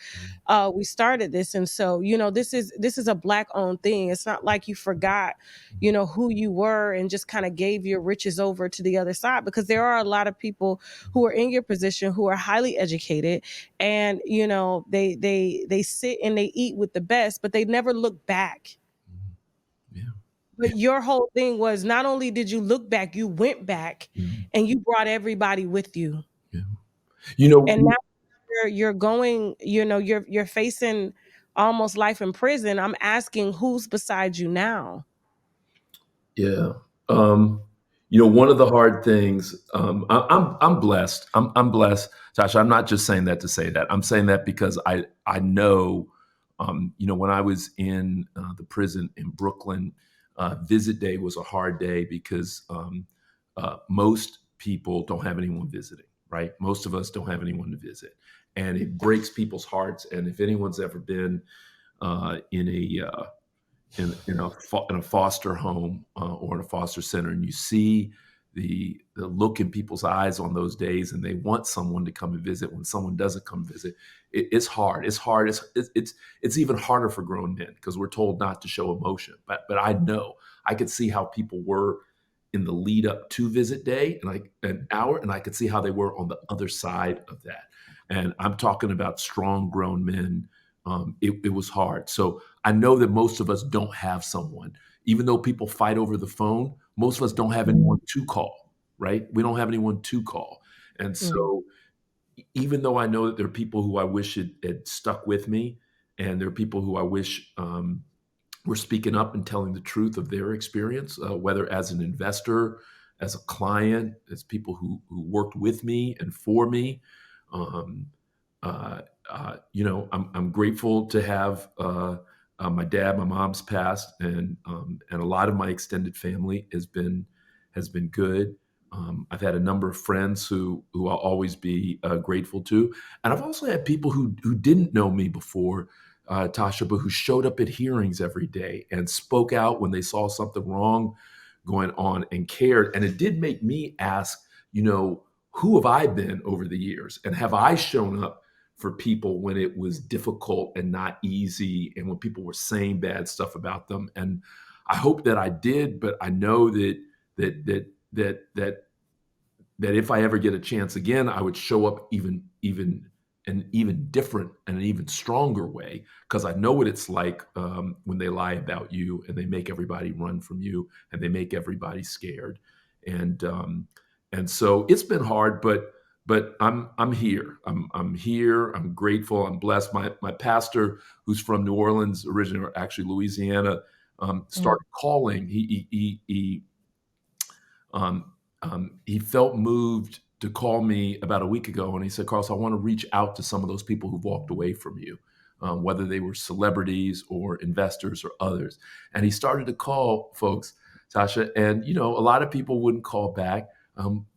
we started this, and so this is a Black owned thing. It's not like you forgot who you were and just kind of gave your riches over to the other side, because there are a lot of people who are in your position who are highly educated, and they sit and they eat with the best, but they never look back. Yeah. But your whole thing was, not only did you look back, you went back and you brought everybody with you. Yeah. You know, And now you're going, you're facing almost life in prison. I'm asking, who's beside you now? Yeah. One of the hard things, I'm blessed. I'm blessed, Tasha. I'm not just saying that to say that. I'm saying that because I know, when I was in the prison in Brooklyn, visit day was a hard day because most people don't have anyone visiting, right? Most of us don't have anyone to visit, and it breaks people's hearts. And if anyone's ever been in a foster home or in a foster center, and you see the look in people's eyes on those days, and they want someone to come and visit. When someone doesn't come visit, it's hard. It's hard. It's even harder for grown men because we're told not to show emotion. But I know I could see how people were in the lead up to visit day, and like an hour, and I could see how they were on the other side of that. And I'm talking about strong grown men. It was hard. So I know that most of us don't have someone, even though people fight over the phone, most of us don't have anyone to call, right? We don't have anyone to call. And so even though I know that there are people who I wish had stuck with me, and there are people who I wish were speaking up and telling the truth of their experience, whether as an investor, as a client, as people who worked with me and for me, um, I'm grateful to have my dad. My mom's passed, and a lot of my extended family has been good. I've had a number of friends who I'll always be grateful to, and I've also had people who didn't know me before, Tasha, but who showed up at hearings every day and spoke out when they saw something wrong going on and cared. And it did make me ask, who have I been over the years, and have I shown up for people when it was difficult and not easy, and when people were saying bad stuff about them? And I hope that I did, but I know that if I ever get a chance again, I would show up even an even different and an even stronger way, because I know what it's like when they lie about you and they make everybody run from you and they make everybody scared. And and so it's been hard, but I'm here. I'm here. I'm grateful. I'm blessed. My pastor, who's from New Orleans originally, or actually Louisiana, Mm. started calling. He felt moved to call me about a week ago, and he said, "Carlos, I want to reach out to some of those people who've walked away from you, whether they were celebrities or investors or others." And he started to call folks, Tasha, and a lot of people wouldn't call back,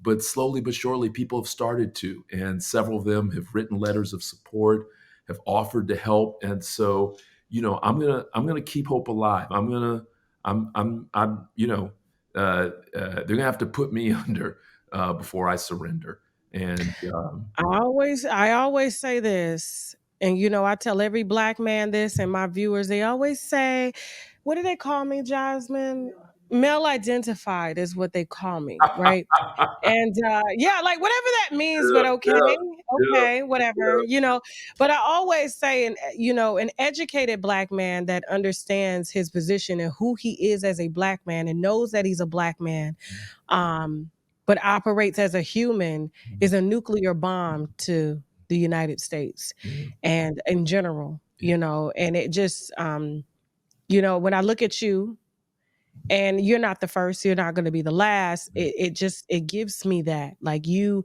but slowly but surely, people have started to, and several of them have written letters of support, have offered to help, and so I'm gonna keep hope alive. I'm they're gonna have to put me under before I surrender. And I always say this, and I tell every black man this, and my viewers, they always say, what do they call me, Jasmine? Male identified is what they call me, right? And yeah, like whatever that means, yeah, but okay, yeah, yeah, okay, whatever, But I always say, an educated black man that understands his position and who he is as a black man and knows that he's a black man, um, but operates as a human, is a nuclear bomb to the United States yeah, and in general, yeah, and it just, when I look at you, and you're not the first, you're not going to be the last. It gives me that, like, you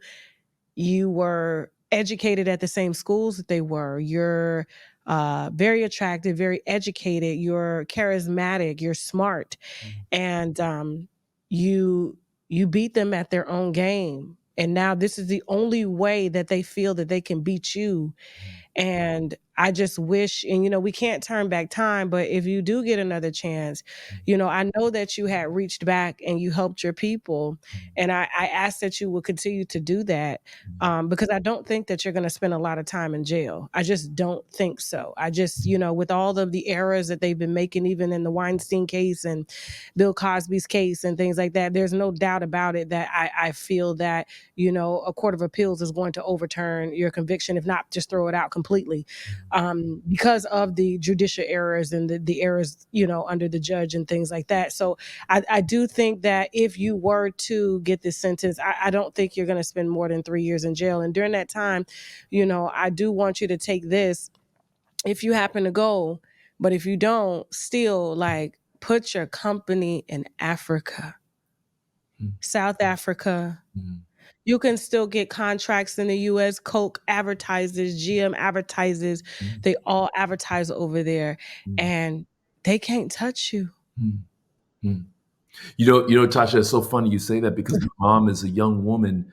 were educated at the same schools that they were. You're very attractive, very educated. You're charismatic. You're smart, and you you beat them at their own game. And now this is the only way that they feel that they can beat you, and I just wish, and we can't turn back time, but if you do get another chance, I know that you had reached back and you helped your people. And I ask that you will continue to do that, because I don't think that you're going to spend a lot of time in jail. I just don't think so. I just, with all of the errors that they've been making, even in the Weinstein case and Bill Cosby's case and things like that, there's no doubt about it that I feel that, a court of appeals is going to overturn your conviction, if not just throw it out completely, because of the judicial errors and the errors, under the judge and things like that. So I do think that if you were to get this sentence, I don't think you're going to spend more than 3 years in jail. And during that time, I do want you to take this if you happen to go, but if you don't, still, like, put your company in Africa, South Africa. You can still get contracts in the US. Coke advertises, GM advertises, they all advertise over there, and they can't touch you. Tasha, it's so funny you say that, because my mom, as a young woman,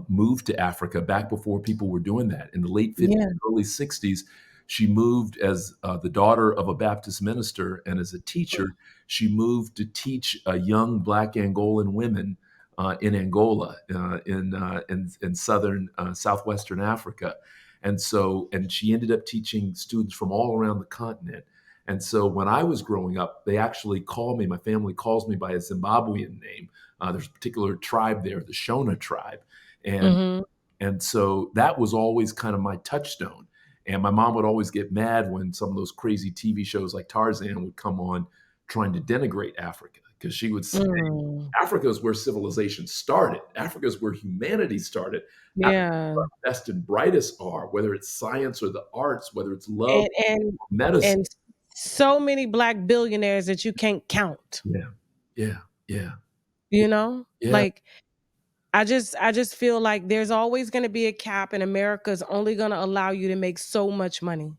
moved to Africa back before people were doing that. In the late 50s, Yeah. early 60s, she moved as the daughter of a Baptist minister, and as a teacher, she moved to teach young Black Angolan women in Angola, in southern southwestern Africa, and she ended up teaching students from all around the continent. And so when I was growing up, they actually call me, my family calls me by a Zimbabwean name. There's a particular tribe there, the Shona tribe. And Mhm. and so that was always kind of my touchstone. And my mom would always get mad when some of those crazy TV shows like Tarzan would come on, trying to denigrate Africa, because she would say, Mm. Africa is where civilization started. Africa is where humanity started. Africa is Yeah. where our best and brightest are, whether it's science or the arts, whether it's love And and or medicine. and so many black billionaires that you can't count, Yeah, yeah, yeah, you know? yeah. Like, I just feel like there's always gonna be a cap, and America's only gonna allow you to make so much money.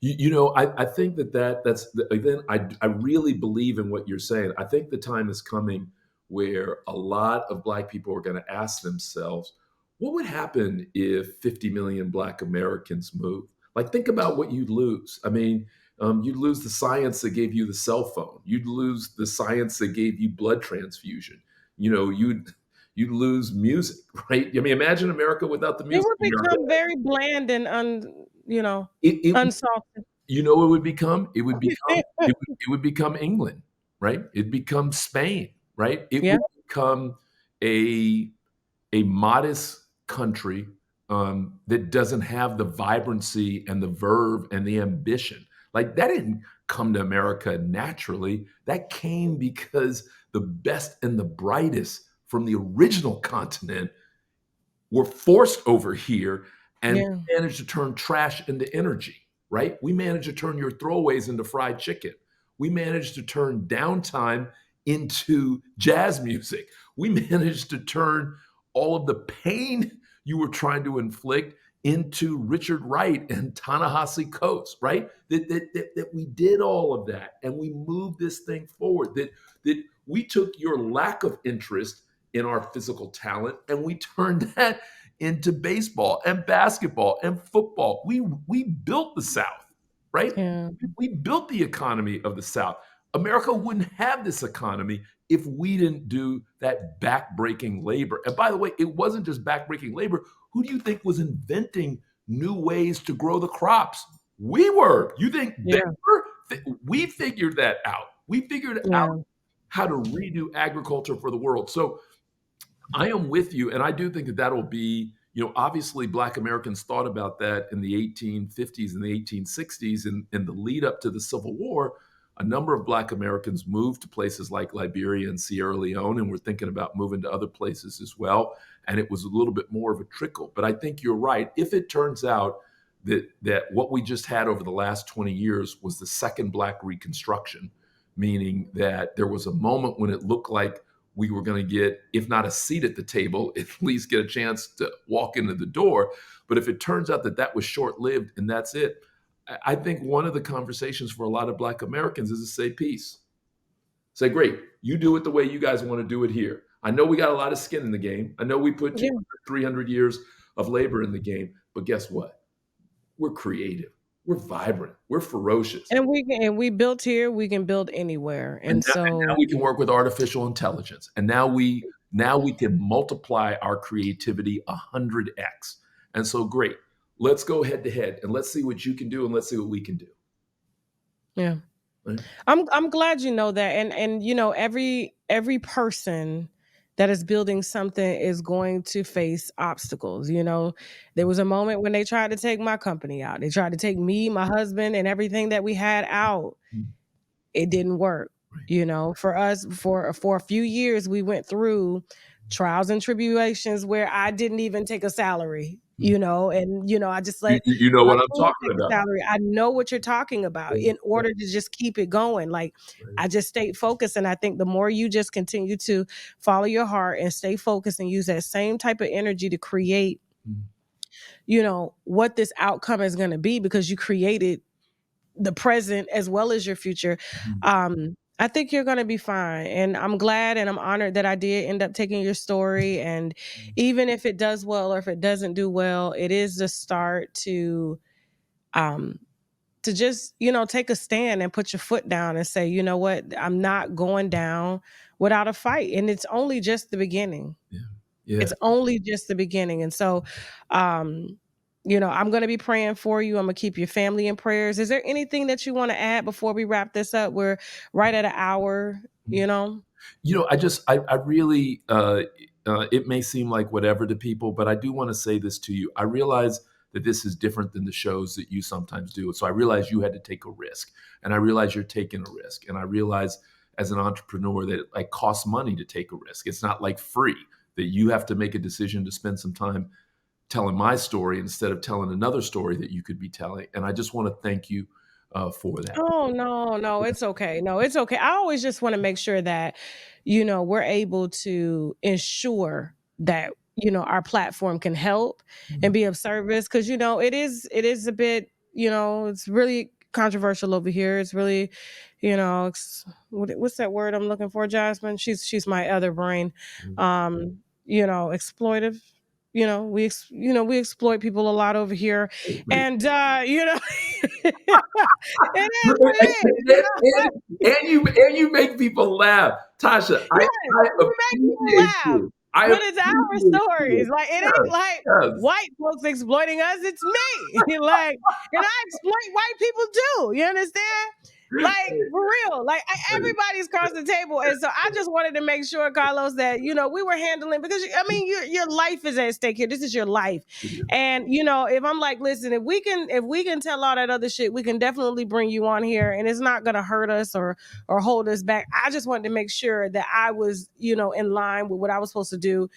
I think that's again, I really believe in what you're saying. I think the time is coming where a lot of Black people are going to ask themselves, what would happen if 50 million Black Americans move? Like, think about what you'd lose. I mean, you'd lose the science that gave you the cell phone. You'd lose the science that gave you blood transfusion. You'd lose music, right? I mean, imagine America without the It music would in your become very bland and it unsalted. what it would become? It would become England, right? It'd become Spain, right? It Yeah. would become a a modest country, that doesn't have the vibrancy and the verve and the ambition. Like that didn't come to America naturally. That came because the best and the brightest from the original continent were forced over here, and Yeah. we managed to turn trash into energy, right? We managed to turn your throwaways into fried chicken. We managed to turn downtime into jazz music. We managed to turn all of the pain you were trying to inflict into Richard Wright and Ta-Nehisi Coates, right? That we did all of that and we moved this thing forward. That we took your lack of interest in our physical talent and we turned that into baseball and basketball and football. We built the South, right? Yeah. We built the economy of the South. America wouldn't have this economy if we didn't do that backbreaking labor. And by the way, it wasn't just backbreaking labor. Who do you think was inventing new ways to grow the crops? We were. You think they Yeah. were? We figured that out. We figured out Yeah. how to redo agriculture for the world. So I am with you, and I do think that that'll be, obviously Black Americans thought about that in the 1850s and the 1860s, and in the lead up to the Civil War. A number of Black Americans moved to places like Liberia and Sierra Leone, and we're thinking about moving to other places as well. And it was a little bit more of a trickle. But I think you're right. If it turns out that what we just had over the last 20 years was the second Black Reconstruction, meaning that there was a moment when it looked like we were going to get, if not a seat at the table, at least get a chance to walk into the door. But if it turns out that that was short-lived and that's it, I think one of the conversations for a lot of Black Americans is to say peace. Say, great, you do it the way you guys want to do it here. I know we got a lot of skin in the game. I know we put 200, 300 years of labor in the game, but guess what? We're creative. We're vibrant. We're ferocious. And we built here, we can build anywhere. And now we can work with artificial intelligence. And now we can multiply our creativity 100x. And so great. Let's go head to head and let's see what you can do and let's see what we can do. yeah. Right? I'm glad you know that. And every person that is building something is going to face obstacles. There was a moment when they tried to take my company out. They tried to take me, my husband, and everything that we had out. It didn't work. Right. For us, for a few years, we went through trials and tribulations where I didn't even take a salary, and I just let You know my what I'm team talking take a about. salary. I know what you're talking about in order to just keep it going. Like I just stayed focused. And I think the more you just continue to follow your heart and stay focused and use that same type of energy to create, what this outcome is going to be, because you created the present as well as your future. I think you're going to be fine. And I'm glad and I'm honored that I did end up taking your story. And even if it does well or if it doesn't do well, it is the start to just, take a stand and put your foot down and say, you know what, I'm not going down without a fight. And it's only just the beginning. Yeah. It's only just the beginning. And so, I'm going to be praying for you. I'm going to keep your family in prayers. Is there anything that you want to add before we wrap this up? We're right at an hour, I really, it may seem like whatever to people, but I do want to say this to you. I realize that this is different than the shows that you sometimes do. So I realize you had to take a risk, and I realize you're taking a risk. And I realize as an entrepreneur that it costs money to take a risk. It's not like free, that you have to make a decision to spend some time telling my story instead of telling another story that you could be telling. And I just want to thank you for that. Oh, no, it's okay. No, it's okay. I always just want to make sure that, we're able to ensure that, our platform can help and be of service. Cause it is a bit, it's really controversial over here. It's really, what's that word I'm looking for, Jasmine? She's my other brain. Exploitive. We exploit people a lot over here. And, it is what it is. And you make people laugh, Tasha. Yeah, I you make people appreciate laugh. you. I But it's our appreciate stories. you. Like it Yes, ain't like yes. white folks exploiting us. It's me. And I exploit white people too. You understand? Like for real, like everybody's across the table, and so I just wanted to make sure, Carlos, that we were handling, because I mean your life is at stake here. This is your life, and if I'm like, listen, if we can tell all that other shit, we can definitely bring you on here, and it's not gonna hurt us or hold us back. I just wanted to make sure that I was in line with what I was supposed to do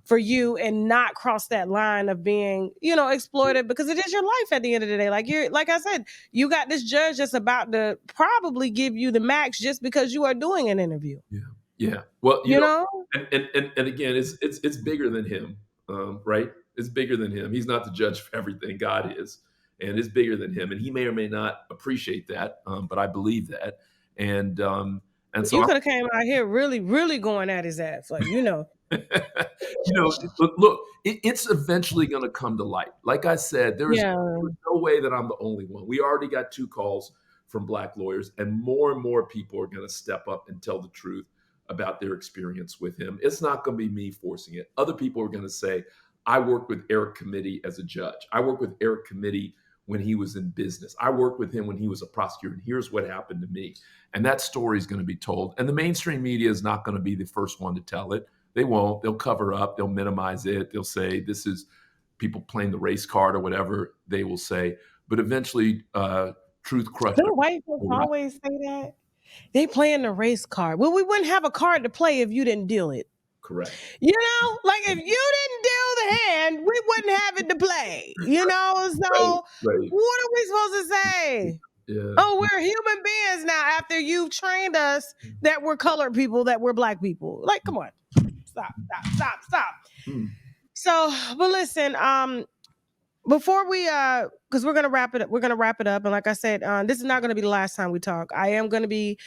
for you and not cross that line of being, exploited, because it is your life at the end of the day. Like I said, you got this judge that's about to probably give you the max just because you are doing an interview. Yeah. Well, You know? and again, it's bigger than him, right? It's bigger than him. He's not the judge for everything. God is, and it's bigger than him. And he may or may not appreciate that, but I believe that. And so You could have came out here really, really going at his ass, look, it's eventually going to come to light. Like I said, there's Yeah. no way that I'm the only one. We already got 2 calls from Black lawyers, and more people are going to step up and tell the truth about their experience with him. It's not going to be me forcing it. Other people are going to say, I worked with Eric Committee as a judge. I worked with Eric Committee when he was in business. I worked with him when he was a prosecutor, and here's what happened to me. And that story is going to be told. And the mainstream media is not going to be the first one to tell it. They won't. They'll cover up. They'll minimize it. They'll say this is people playing the race card or whatever they will say. But eventually, truth crusher. Don't white folks always say that? They playing the race card. Well, we wouldn't have a card to play if you didn't deal it. Correct. Like if you didn't deal the hand, we wouldn't have it to play. So Right. what are we supposed to say? Yeah. Oh, we're human beings now after you've trained us that we're colored people, that we're black people. Like, come on. Stop. So, but listen, before we because we're gonna wrap it up, and like I said, this is not gonna be the last time we talk. I am gonna be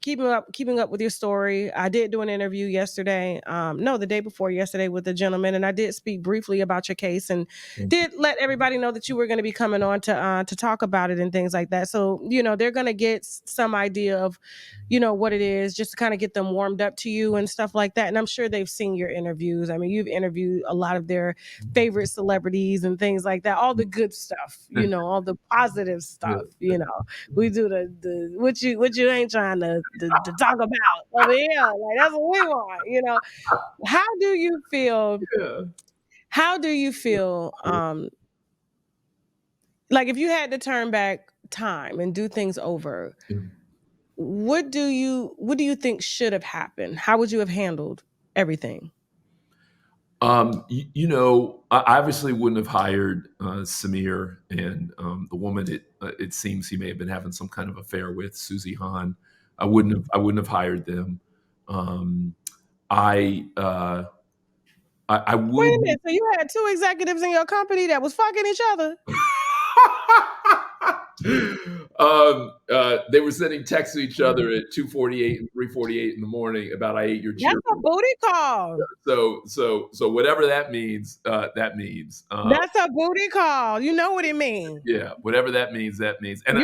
keeping up with your story. I did do an interview yesterday, the day before yesterday, with a gentleman, and I did speak briefly about your case and did let everybody know that you were going to be coming on to talk about it and things like that. So they're going to get some idea of what it is, just to kind of get them warmed up to you and stuff like that. And I'm sure they've seen your interviews. I mean, you've interviewed a lot of their favorite celebrities and things like that, all the good stuff, all the positive stuff. We do the what you ain't trying to talk about over here. Like, that's what we want. How do you feel? Yeah. How do you feel? Like, if you had to turn back time and do things over, what do you think should have happened? How would you have handled everything? I obviously wouldn't have hired Samir and the woman it seems he may have been having some kind of affair with, Susie Hahn. I wouldn't have hired them. I would. Wait a minute. So you had 2 executives in your company that was fucking each other? They were sending texts to each other at 2:48 and 3:48 in the morning about I ate your cheer. That's a booty call. So whatever that means, that means. That's a booty call. You know what it means. Yeah, whatever that means, that means. And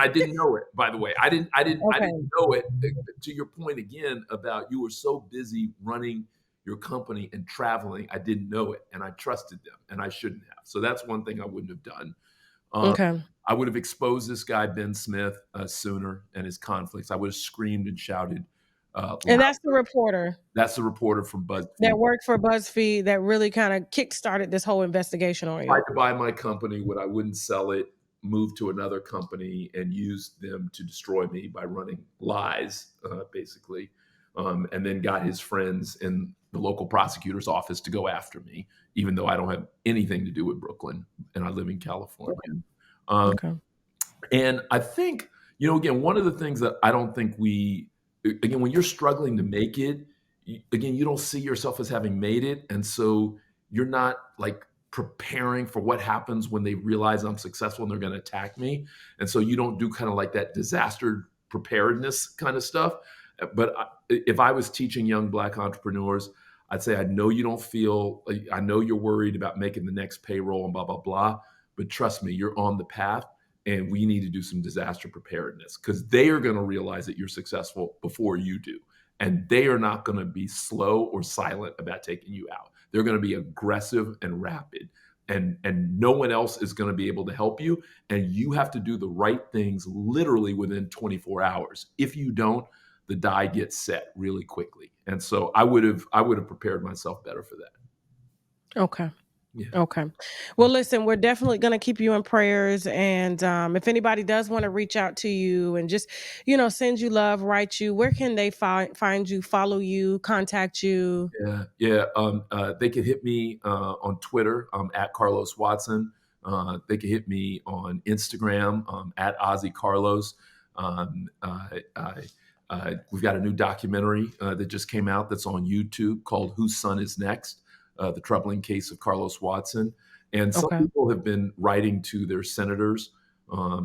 I didn't know it, by the way. I didn't know it. To your point again about you were so busy running your company and traveling, I didn't know it, and I trusted them, and I shouldn't have. So that's one thing I wouldn't have done. Okay. I would have exposed this guy, Ben Smith, sooner, and his conflicts. I would have screamed and shouted. And that's the reporter. That's the reporter from BuzzFeed. That worked for BuzzFeed that really kind of kickstarted this whole investigation on you. Tried to buy my company when I wouldn't sell it, moved to another company, and used them to destroy me by running lies, basically. And then got his friends in the local prosecutor's office to go after me, even though I don't have anything to do with Brooklyn and I live in California. Okay. And I think, again, one of the things that I don't think when you're struggling to make it, you don't see yourself as having made it. And so you're not like preparing for what happens when they realize I'm successful and they're going to attack me. And so you don't do kind of like that disaster preparedness kind of stuff. But if I was teaching young Black entrepreneurs, I'd say, I know you don't feel, I know you're worried about making the next payroll and blah, blah, blah. But trust me, you're on the path, and we need to do some disaster preparedness, because they are going to realize that you're successful before you do. And they are not going to be slow or silent about taking you out. They're going to be aggressive and rapid. and no one else is going to be able to help you, and you have to do the right things literally within 24 hours. If you don't, the die gets set really quickly. And so I would have prepared myself better for that. Okay. Yeah. Okay. Well, listen, we're definitely going to keep you in prayers. And if anybody does want to reach out to you and just, send you love, write you, where can they find you, follow you, contact you? Yeah, yeah. They could hit me on Twitter at Carlos Watson. They could hit me on Instagram at Ozzy Carlos. We've got a new documentary that just came out that's on YouTube called "Whose Son Is Next?" The troubling case of Carlos Watson. And some Okay. people have been writing to their senators,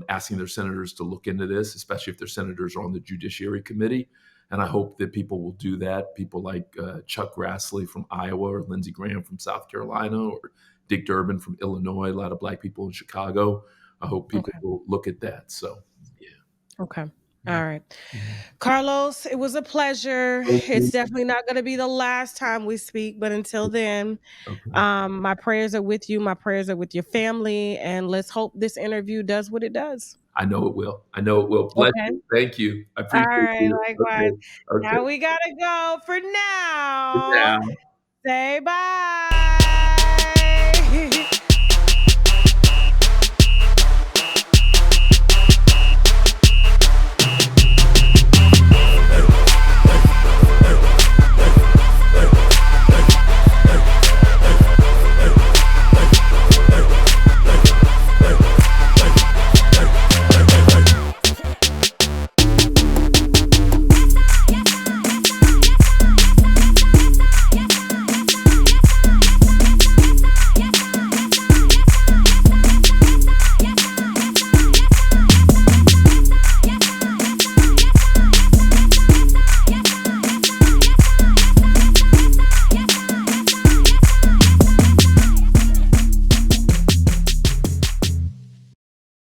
asking their senators to look into this, especially if their senators are on the Judiciary Committee. And I hope that people will do that. People like Chuck Grassley from Iowa, or Lindsey Graham from South Carolina, or Dick Durbin from Illinois, a lot of Black people in Chicago. I hope people Okay. will look at that. So, yeah. Okay. Mhm. All right. Mhm. Carlos, it was a pleasure. Thank It's you. definitely not going to be the last time we speak, but until then, Okay. my prayers are with you. My prayers are with your family. And let's hope this interview does what it does. I know it will. I know it will. Bless Okay. you. Thank you. I All appreciate right. you. Likewise. Okay. Okay. Now we got to go for Good now. now. Say bye.